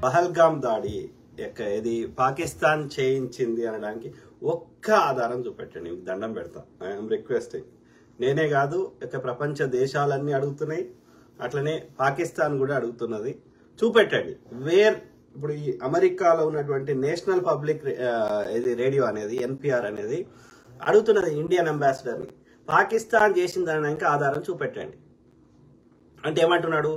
పహల్గామ్ దాడి ఇది పాకిస్తాన్ చేయించింది అనడానికి ఒక్క ఆధారం చూపెట్టండి, మీకు దండం పెడతా. I'm requesting. నేనే కాదు, ప్రపంచ దేశాలన్నీ అడుగుతున్నాయి, అట్లనే పాకిస్తాన్ కూడా అడుగుతున్నది. చూపెట్టండి ఇప్పుడు ఈ అమెరికాలో ఉన్నటువంటి నేషనల్ పబ్లిక్ రేడియో అనేది ఎన్పిఆర్ అనేది అడుగుతున్నది ఇండియన్ అంబాసిడర్ని, పాకిస్తాన్ చేసిన దానికి ఆధారం చూపెట్టండి అంటే ఏమంటున్నాడు?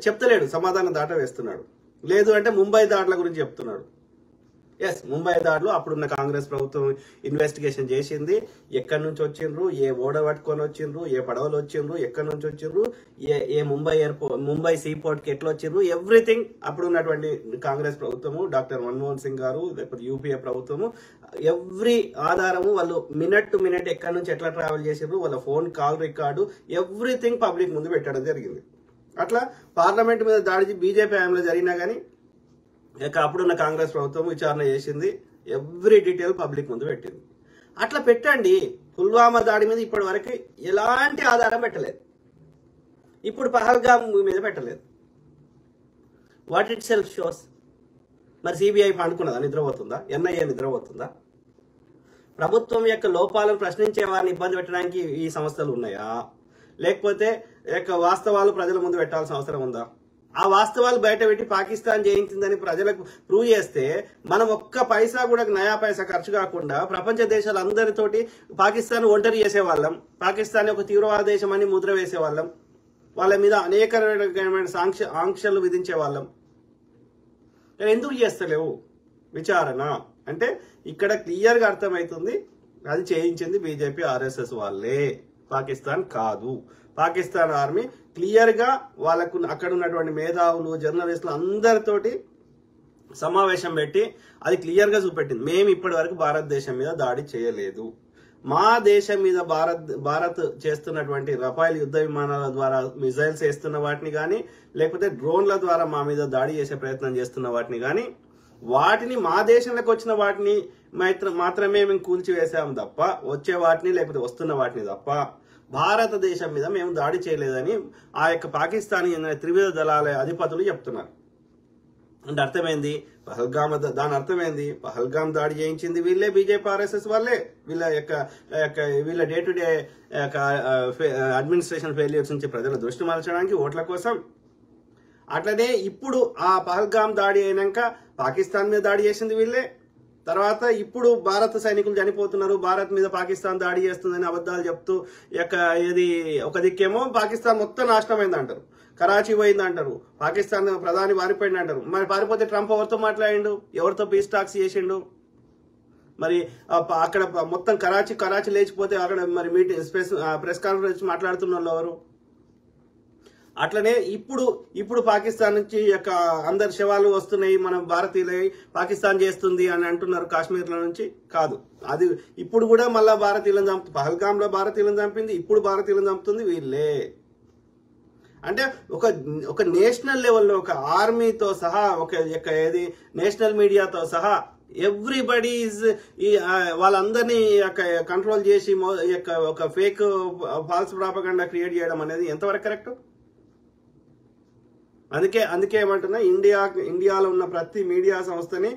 చెప్తలేడు, సమాధానం దాట వేస్తున్నాడు. లేదు అంటే ముంబై దాడుల గురించి చెప్తున్నాడు. ఎస్, ముంబై దాడులు అప్పుడున్న కాంగ్రెస్ ప్రభుత్వం ఇన్వెస్టిగేషన్ చేసింది. ఎక్కడి నుంచి వచ్చిండ్రు, ఏ ఓడ పట్టుకొని వచ్చిండ్రు, ఏ పడవలు వచ్చిండ్రు, ఎక్కడి నుంచి వచ్చిండ్రు, ఏ ముంబై సీపోర్ట్ కి ఎట్లా వచ్చిండ్రు, ఎవ్రీథింగ్ అప్పుడున్నటువంటి కాంగ్రెస్ ప్రభుత్వము, డాక్టర్ మన్మోహన్ సింగ్ గారు, లేకపోతే యూపీఏ ప్రభుత్వము, ఎవ్రీ ఆధారము వాళ్ళు మినిట్ టు మినిట్ ఎక్కడి నుంచి ఎట్లా ట్రావెల్ చేసిండ్రు, వాళ్ళ phone call record, everything public ముందు పెట్టడం జరిగింది. అట్లా పార్లమెంట్ మీద దాడి బీజేపీ హయాంలో జరిగినా కానీ అప్పుడున్న కాంగ్రెస్ ప్రభుత్వం విచారణ చేసింది, ఎవ్రీ డీటెయిల్ పబ్లిక్ ముందు పెట్టింది. అట్లా పెట్టండి. పుల్వామా దాడి మీద ఇప్పటి వరకు ఎలాంటి ఆధారం పెట్టలేదు, ఇప్పుడు పహల్గామ్ మీద పెట్టలేదు. What it self shows. మరి సిబిఐ పండుకున్నదా, నిద్రపోతుందా? ఎన్ఐఏ నిద్రపోతుందా? ప్రభుత్వం యొక్క లోపాలను ప్రశ్నించే వారిని ఇబ్బంది పెట్టడానికి ఈ సంస్థలు ఉన్నాయా, లేకపోతే వాస్తవాలు ప్రజల ముందు పెట్టాల్సిన అవసరం ఉందా? ఆ వాస్తవాలు బయట పెట్టి పాకిస్తాన్ చేయించిందని ప్రజలకు ప్రూవ్ చేస్తే మనం ఒక్క పైసా కూడా నయా పైసా ఖర్చు కాకుండా ప్రపంచ దేశాలందరితోటి పాకిస్తాన్ ఒంటరి చేసేవాళ్ళం, పాకిస్తాన్ ఒక తీవ్రవాద దేశం అని ముద్ర వేసేవాళ్ళం, వాళ్ళ మీద అనేక రకమైన ఆంక్షలు విధించేవాళ్ళం. ఎందుకు చేస్తలేవు విచారణ? అంటే ఇక్కడ క్లియర్గా అర్థమవుతుంది, అది చేయించింది బీజేపీ ఆర్ఎస్ఎస్ వాళ్ళే, పాకిస్తాన్ కాదు. పాకిస్తాన్ ఆర్మీ క్లియర్ గా వాళ్ళకు అక్కడ ఉన్నటువంటి మేధావులు, జర్నలిస్టులు అందరితోటి సమావేశం పెట్టి అది క్లియర్ గా చూపెట్టింది, మేము ఇప్పటి వరకు భారతదేశం మీద దాడి చేయలేదు. మా దేశం మీద భారత్ చేస్తున్నటువంటి రఫైల్ యుద్ధ విమానాల ద్వారా మిసైల్స్ వేస్తున్న వాటిని కానీ, లేకపోతే డ్రోన్ల ద్వారా మా మీద దాడి చేసే ప్రయత్నం చేస్తున్న వాటిని కానీ, వాటిని మా దేశంలోకి వచ్చిన వాటిని మాత్రమే మేము కూల్చివేసాము తప్ప, వచ్చే వాటిని లేకపోతే వస్తున్న వాటిని తప్ప భారతదేశం మీద మేము దాడి చేయలేదని ఆ యొక్క పాకిస్తానీ త్రివిధ దళాల అధిపతులు చెప్తున్నారు. అంటే అర్థమైంది దాని అర్థమైంది, పహల్గామ్ దాడి చేయించింది వీళ్ళే, బీజేపీ ఆర్ఎస్ఎస్ వాళ్ళే. వీళ్ళ day to day administration failures నుంచి ప్రజల దృష్టి మరల్చడానికి, ఓట్ల కోసం. అట్లనే ఇప్పుడు ఆ పహల్గామ్ దాడి అయినాక పాకిస్తాన్ మీద దాడి చేసింది వీళ్ళే. తర్వాత ఇప్పుడు భారత సైనికులు చనిపోతున్నారు, భారత్ మీద పాకిస్తాన్ దాడి చేస్తుందని అబద్ధాలు చెప్తూ ఒక దిక్కేమో పాకిస్తాన్ మొత్తం నాశనమైంది అంటారు, కరాచీ పోయింది అంటారు, పాకిస్తాన్ ప్రధాని పారిపోయింది అంటారు. మరి పారిపోతే ట్రంప్ ఎవరితో మాట్లాడిండు, ఎవరితో పీస్ టాక్స్ చేసిండు? మరి అక్కడ మొత్తం కరాచీ లేచిపోతే అక్కడ మరి మీటింగ్ ప్రెస్ కాన్ఫరెన్స్ మాట్లాడుతున్న వాళ్ళు ఎవరు? అట్లనే ఇప్పుడు పాకిస్తాన్ నుంచి అందరి శవాలు వస్తున్నాయి, మన భారతీయులై పాకిస్తాన్ చేస్తుంది అని అంటున్నారు కాశ్మీర్ల నుంచి. కాదు, అది ఇప్పుడు కూడా మళ్ళా భారతీయులను చంపుతుంది. పహల్గామ్ లో భారతీయులను చంపింది, ఇప్పుడు భారతీయులను చంపుతుంది వీళ్ళే. అంటే ఒక నేషనల్ లెవెల్లో ఒక ఆర్మీతో సహా, నేషనల్ మీడియాతో సహా ఎవ్రీబడి వాళ్ళందరినీ కంట్రోల్ చేసి ఒక ఫేక్ ఫాల్స్ ప్రాపగండా క్రియేట్ చేయడం అనేది ఎంతవరకు కరెక్ట్? అందుకే ఏమంటున్నా, ఇండియాలో ఉన్న ప్రతి మీడియా సంస్థని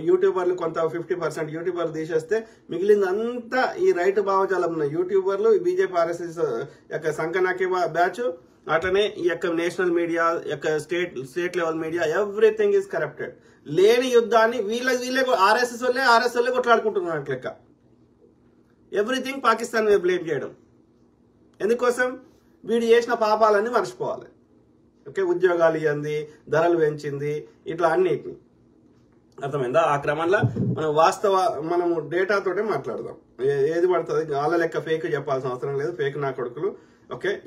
యూట్యూబర్లు కొంత 50% యూట్యూబర్లు తీసేస్తే మిగిలిందంతా ఈ రైట్ భావజాలం ఉన్న యూట్యూబర్లు, బీజేపీ ఆర్ఎస్ఎస్ సంకనాకి బ్యాచ్, అట్లనే ఈ national media, state level media, everything is corrupted. లేని యుద్ధాన్ని వీళ్ళే ఆర్ఎస్ఎస్ వాళ్ళే కొట్లాడుకుంటున్నారు. లెక్క ఎవ్రీథింగ్ పాకిస్తాన్ మీద బ్లేమ్ చేయడం ఎందుకోసం? వీడు చేసిన పాపాలన్నీ మర్చిపోవాలి. ఉద్యోగాలు ఇవ్వండి, ధరలు పెంచింది, ఇట్లా అన్నిటిని. అర్థమైందా? ఆ క్రమంలో మనము డేటాతోటే మాట్లాడదాం. ఏది పడుతుంది వాళ్ళ లెక్క ఫేక్ చెప్పాల్సిన అవసరం లేదు, ఫేక్ నా కొడుకులు.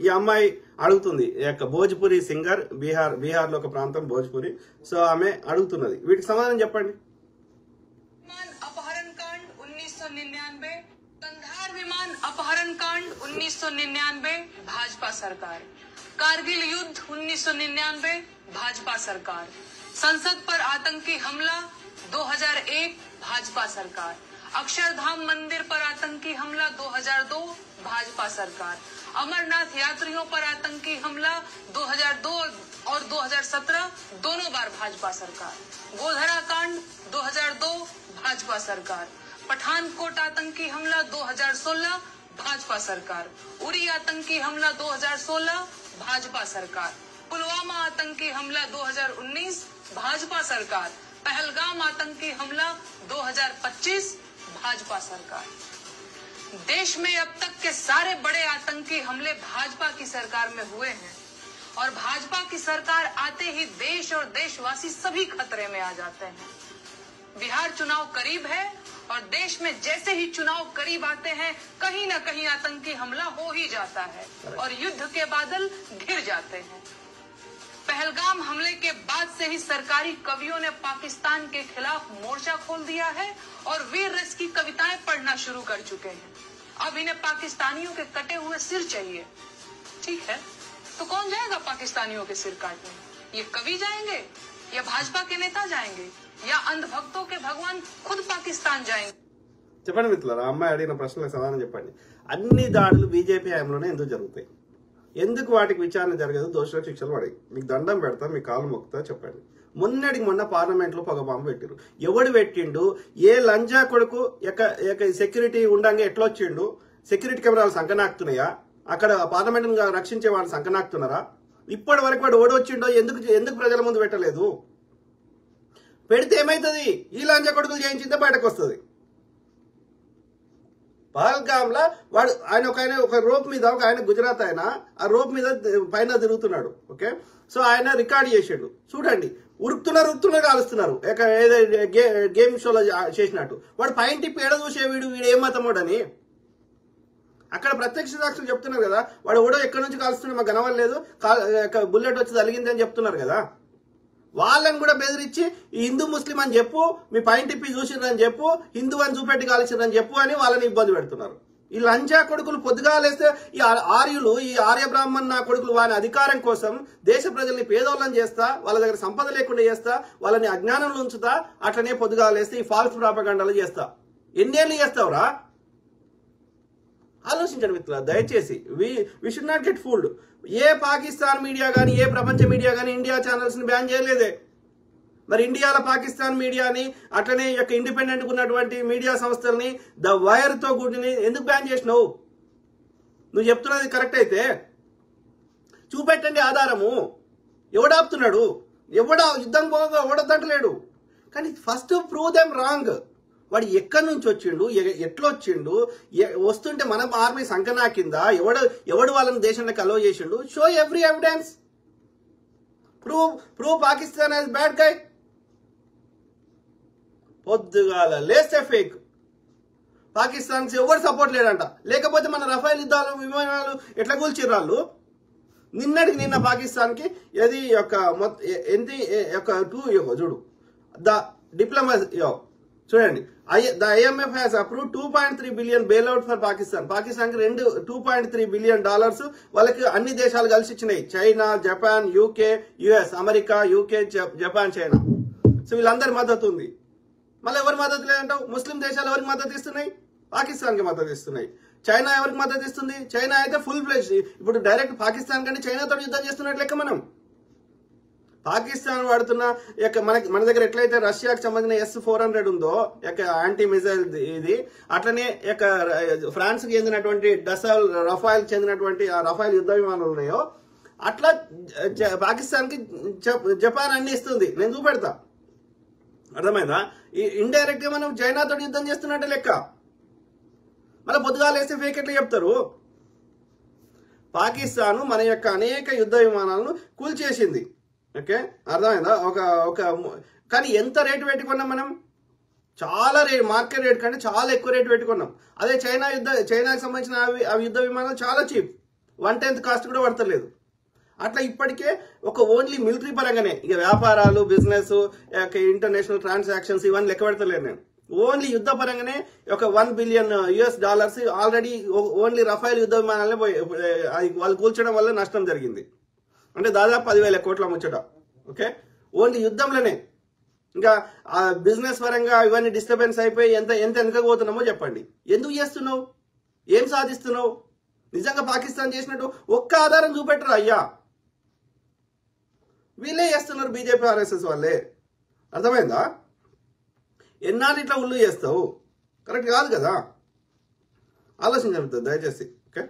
ఈ అమ్మాయి అడుగుతుంది, భోజ్పురి సింగర్, బీహార్ లో ఒక ప్రాంతం భోజ్పురి. సో ఆమె అడుగుతున్నది, వీటికి సమాధానం చెప్పండి. अपहरण कांड 1999, कंधार विमान अपहरण कांड 1999 भाजपा सरकार, कारगिल युद्ध 1999 भाजपा सरकार, संसद पर आतंकी हमला 2001 भाजपा सरकार, अक्षरधाम मंदिर पर आतंकी हमला 2002 भाजपा सरकार, अमरनाथ यात्रियों पर आतंकी हमला 2002 और 2017 दोनों बार भाजपा सरकार। गोधरा कांड 2002 भाजपा सरकार। पठानकोट आतंकी हमला 2016 भाजपा सरकार। उरी आतंकी हमला 2016 भाजपा सरकार। पुलवामा आतंकी हमला 2019 भाजपा सरकार। पहलगाम आतंकी हमला 2025 भाजपा सरकार। देश में अब तक के सारे बड़े आतंकी हमले भाजपा की सरकार में हुए हैं और भाजपा की सरकार आते ही देश और देशवासी सभी खतरे में आ जाते हैं। बिहार चुनाव करीब है और देश में जैसे ही चुनाव करीब आते हैं कहीं न कहीं आतंकी हमला हो ही जाता है और युद्ध के बादल घिर जाते हैं। पहलगाम हमले के बाद से ही सरकारी कवियों ने पाकिस्तान के खिलाफ मोर्चा खोल दिया है और वीर रस की कविताएं पढ़ना शुरू कर चुके हैं। अब इन्हें पाकिस्तानियों के कटे हुए सिर चाहिए। ठीक है, तो कौन जाएगा पाकिस्तानियों के सिर काटने? ये कवि जाएंगे या भाजपा के नेता जाएंगे या अंधभक्तों के भगवान खुद पाकिस्तान जाएंगे? చెప్పండి మిత్రులారా, అమ్మాయి అడిగిన ప్రశ్నలకు సమాధానం చెప్పండి. అన్ని దాడులు బీజేపీ హయాంలోనే ఎందుకు జరుగుతాయి? ఎందుకు వాటికి విచారణ జరగదు? దోషులకు శిక్షలు పడాయి. మీకు దండం పెడతా, మీ కాలు మొక్కుతా, చెప్పండి. మొన్న పార్లమెంట్ లో పొగ బాంబు పెట్టిరు. ఎవడు పెట్టిండు? ఏ లంజా కొడుకు సెక్యూరిటీ ఉండంగా ఎట్లా వచ్చిండు? సెక్యూరిటీ కెమెరాలు సంకనాక్తున్నాయా? అక్కడ పార్లమెంట్ రక్షించే వాళ్ళు సంకనాక్తున్నారా? ఇప్పటి వరకు వాడు ఓడొచ్చిండో ఎందుకు ప్రజల ముందు పెట్టలేదు? పెడితే ఏమైతుంది? ఈ లంజా కొడుకులు చేయించిందే బయటకు వస్తుంది. పహల్గామ్లా వాడు ఒక రోప్ మీద ఆయన గుజరాత్ ఆయన ఆ రోప్ మీద పైన తిరుగుతున్నాడు. ఓకే, సో ఆయన రికార్డ్ చేసాడు. చూడండి, ఉరుకుతున్నారు కాలుస్తున్నారు. గేమ్ షోలో చేసినట్టు. వాడు పైన టిప్పి ఏడ చూసే వీడు ఏం మతమోడని అక్కడ ప్రత్యక్ష సాక్షులు చెప్తున్నారు కదా. వాడు ఓడో ఎక్కడి నుంచి కాలుస్తున్నాడు మాకు కనవలేదు, బుల్లెట్ వచ్చి తగిలింది అని చెప్తున్నారు కదా. వాళ్ళని కూడా బెదిరించి హిందూ ముస్లిం అని చెప్పు, మీ పైన టిప్పి చూసిర్రని చెప్పు, హిందూ అని చూపెట్టి కాల్చిర్రని చెప్పు అని వాళ్ళని ఇబ్బంది పెడుతున్నారు. ఈ లంచా కొడుకులు పొద్దుగాలేస్తే ఈ ఆర్యులు, ఈ ఆర్య బ్రాహ్మణ్ నా కొడుకులు వాని అధికారం కోసం దేశ ప్రజల్ని పేదోళ్ళని చేస్తా, వాళ్ళ దగ్గర సంపద లేకుండా చేస్తా, వాళ్ళని అజ్ఞానంలో ఉంచుతా, అట్లనే పొద్దుగాలేస్తే ఈ ఫాల్స్ ప్రాపగండాలు చేస్తా. ఎన్నేళ్ళు చేస్తావురా? ఆలోచించండి మిత్రులారా, దయచేసి we should not get fooled. ఏ పాకిస్తాన్ మీడియా కానీ, ఏ ప్రపంచ మీడియా కానీ ఇండియా ఛానల్స్ ని బ్యాన్ చేయలేదే. మరి ఇండియాలో పాకిస్తాన్ మీడియాని, అట్లనే యొక్క ఇండిపెండెంట్ ఉన్నటువంటి మీడియా సంస్థల్ని ద వైర్ తో కూడిని ఎందుకు బ్యాన్ చేసినావు? నువ్వు చెప్తున్నది కరెక్ట్ అయితే చూపెట్టండి ఆధారము. ఎవడాపుతున్నాడు? యుద్ధం పోగా ఎవడొద్దంటలేడు. కానీ ఫస్ట్ ప్రూవ్ దెమ్ రాంగ్. వాడు ఎక్కడి నుంచి వచ్చిండు, ఎట్లా వచ్చిండు, వస్తుంటే మన ఆర్మీ సంకనాకిందా, ఎవడు వాళ్ళని దేశంలోకి అలో చేసిండు? Show every evidence. Prove Pakistan as bad guy. పొద్దుగాల లేస్తే ఫేక్. పాకిస్తాన్ ఎవరు సపోర్ట్ లేడంట. లేకపోతే మన రఫైల్ యుద్ధాలు విమానాలు ఎట్లా కూల్చిర్రాళ్ళు? నిన్న పాకిస్తాన్ కి ఇది చూడు ద డిప్లొమసీ చూడండి. The IMF has approve 2.3 billion bailout for Pakistan. Pakistan కి 2.3 బిలియన్ డాలర్స్ వాళ్ళకి అన్ని దేశాలు కలిసి ఇచ్చినాయి. China, Japan, UK, US, America, UK, Japan, China. So వీళ్ళందరి మద్దతు ఉంది. మళ్ళీ ఎవరి మద్దతు లేదంటావు? ముస్లిం దేశాలు ఎవరికి మద్దతు ఇస్తున్నాయి? పాకిస్తాన్ కి మద్దతు ఇస్తున్నాయి. చైనా ఎవరికి మద్దతు ఇస్తుంది? చైనా అయితే ఫుల్ ఫ్లెడ్జ్ ఇప్పుడు డైరెక్ట్ పాకిస్తాన్ కంటే చైనాతో యుద్ధం చేస్తున్నట్లు లెక్క. మనం పాకిస్తాన్ వాడుతున్న మన దగ్గర ఎట్లయితే రష్యాకి సంబంధించిన S-400 ఉందో యాంటీ మిసైల్ ఇది, అట్లనే ఫ్రాన్స్ కి చెందినటువంటి డసాల్, రఫైల్ చెందినటువంటి ఆ రఫైల్ యుద్ధ విమానాలు ఉన్నాయో అట్లా పాకిస్తాన్ కి జపాన్ అన్ని ఇస్తుంది. నేను చూపెడతా, అర్థమైందా? ఇండైరెక్ట్ గా మనం చైనాతో యుద్ధం చేస్తున్నట్టే లెక్క. మళ్ళీ పొద్దుగాలు వేస్తే ఫేక్ ఎట్లా చెప్తారు? పాకిస్తాన్ మన యొక్క అనేక యుద్ధ విమానాలను కూల్చేసింది. ఓకే, అర్థమైందా? కానీ ఎంత రేటు పెట్టుకున్నాం మనం? చాలా మార్కెట్ రేట్ కంటే చాలా ఎక్కువ రేటు పెట్టుకున్నాం. అదే చైనాకి సంబంధించిన అవి యుద్ధ విమానాలు చాలా చీప్, 1/10 కాస్ట్ కూడా పడతలేదు. అట్లా ఇప్పటికే ఓన్లీ మిలిటరీ పరంగానే, ఇక వ్యాపారాలు, బిజినెస్, ఇంటర్నేషనల్ ట్రాన్సాక్షన్స్ ఇవన్నీ లెక్క పెడతలేరు నేను. ఓన్లీ యుద్ధ పరంగానే $1 బిలియన్ ఆల్రెడీ ఓన్లీ రఫైల్ యుద్ధ విమానాలనే వాళ్ళు కూల్చడం వల్ల నష్టం జరిగింది. అంటే దాదాపు 10,000 కోట్ల ముచ్చట. ఓకే, ఓన్లీ యుద్ధంలోనే. ఇంకా బిజినెస్ పరంగా ఇవన్నీ డిస్టర్బెన్స్ అయిపోయి ఎంత వెనకపోతున్నామో చెప్పండి. ఎందుకు చేస్తున్నావు? ఏం సాధిస్తున్నావు? నిజంగా పాకిస్తాన్ చేసినట్టు ఒక్క ఆధారం చూపెట్టరు అయ్యా. వీళ్ళే చేస్తున్నారు, బీజేపీ ఆర్ఎస్ఎస్ వాళ్ళే. అర్థమైందా? ఎన్నాళ్ళు ఇట్లా ఉల్లు చేస్తావు? కరెక్ట్ కాదు కదా, ఆలోచించండి దయచేసి. ఓకే.